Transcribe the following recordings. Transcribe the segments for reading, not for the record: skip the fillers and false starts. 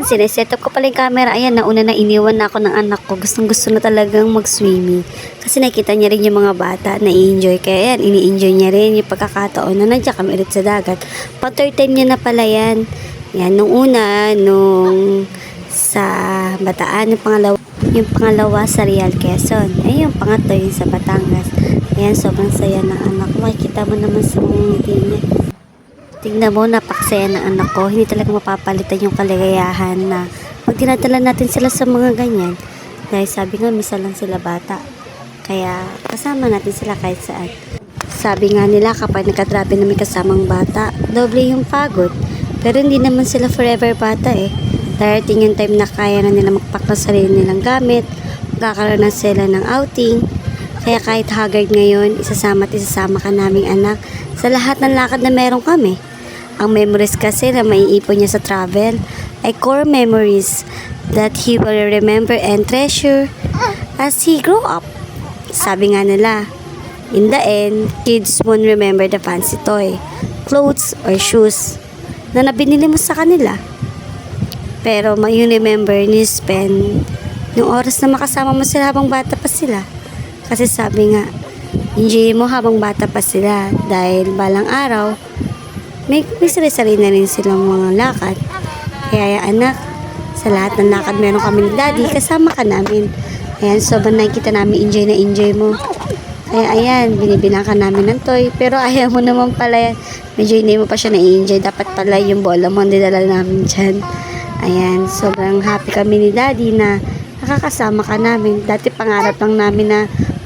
sineset up ko pala yung camera. Ayan, nauna na iniwan na ako ng anak ko. Gustong gusto na talagang mag-swimming. Kasi nakita niya rin yung mga bata na i-enjoy. Kaya yan, ini-enjoy niya rin yung pagkakataon na nandiyan kami ulit sa dagat. Pa-third time niya na pala yan. Yan, nung una, nung sa Bataan, yung pangalawa sa Real Quezon. Ay, yung pangatlo yung sa Batangas. Ayan, sobrang saya ng anak ko. Makikita mo naman sa mga ngiti niya. Tingnan mo, napaksaya ng anak ko. Hindi talaga mapapalitan yung kaligayahan na pag dinadala natin sila sa mga ganyan. Dahil sabi nga, misa lang sila bata. Kaya kasama natin sila kahit saan. Sabi nga nila, kapag nagka-travel na may kasamang bata, doble yung pagod. Pero hindi naman sila forever bata eh. Darating yung time na kaya na nila magpack ng sarili nilang gamit. Magkakaroon na sila ng outing. Kaya kahit haggard ngayon, isasama ka naming anak sa lahat ng lakad na meron kami. Ang memories kasi na maiipon niya sa travel ay core memories that he will remember and treasure as he grow up. Sabi nga nila, in the end, kids won't remember the fancy toy, clothes, or shoes na nabinili mo sa kanila. Pero may remember ni spend yung oras na makasama mo sila habang bata pa sila. Kasi sabi nga, enjoy mo habang bata pa sila dahil balang araw, may sarili-sarili na rin silang mga lakad. Kaya anak, sa lahat ng lakad meron kami ni daddy, kasama ka namin. Ayan, sobrang nakikita namin enjoy na enjoy mo. Kaya ayan, binibilang ka namin ng toy. Pero ayaw mo naman pala yan. Medyo hindi mo pa siya na-enjoy. Dapat pala yung bola mo, hindi dala namin dyan. Ayan, sobrang happy kami ni daddy na nakakasama ka namin. Dati pangarap lang namin na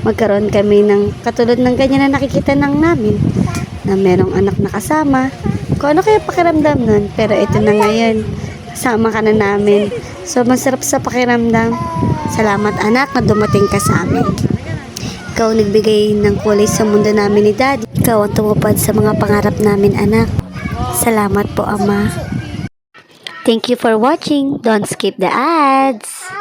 magkaroon kami ng katulad ng ganyan na nakikita nang namin. Na merong anak na kasama. Kung ano kaya pakiramdam nun. Pero ito na ngayon. Kasama ka na namin. So masarap sa pakiramdam. Salamat anak na dumating ka sa amin. Ikaw nagbigay ng kulay sa mundo namin ni daddy. Ikaw ang tumupad sa mga pangarap namin anak. Salamat po ama. Thank you for watching. Don't skip the ads.